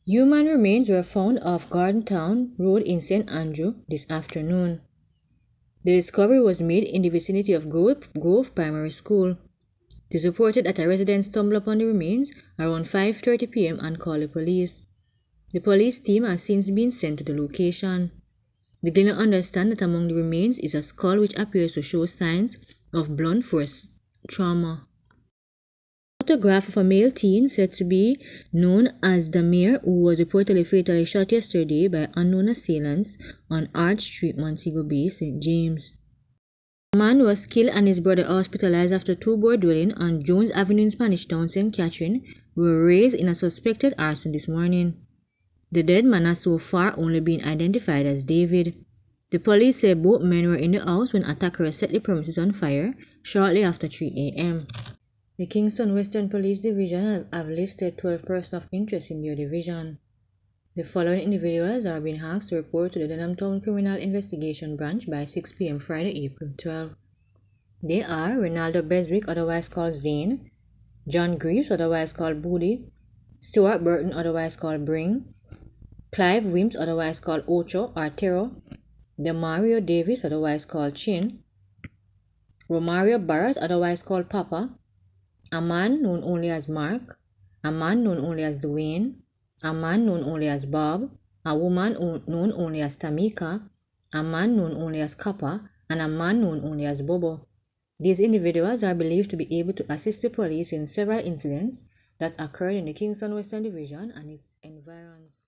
Human remains were found off Gardentown Road in St. Andrew this afternoon. The discovery was made in the vicinity of Grove Primary School. It is reported that a resident stumbled upon the remains around 5:30 p.m. and called the police. The police team has since been sent to the location. They did not understand that among the remains is a skull which appears to show signs of blunt force trauma. A photograph of a male teen said to be known as Damir, who was reportedly fatally shot yesterday by unknown assailants on Arch Street, Montego Bay, St. James. A man was killed and his brother hospitalized after two board dwellings on Jones Avenue in SpanishTown, St. Catherine, were razed in a suspected arson this morning. The dead man has so far only been identified as David. The police say both men were in the house when attackers set the premises on fire shortly after 3 a.m. The Kingston Western Police Division have listed 12 persons of interest in their division. The following individuals are being asked to report to the Denham Town Criminal Investigation Branch by 6 p.m. Friday, April 12. They are Ronaldo Beswick, otherwise called Zane, John Greaves, otherwise called Booty, Stuart Burton, otherwise called Bring, Clive Wims, otherwise called Ocho or Tero, Demario Davis, otherwise called Chin, Romario Barrett, otherwise called Papa, a man known only as Mark, a man known only as Dwayne, a man known only as Bob, a woman known only as Tamika, a man known only as Kappa, and a man known only as Bobo. These individuals are believed to be able to assist the police in several incidents that occurred in the Kingston Western Division and its environs.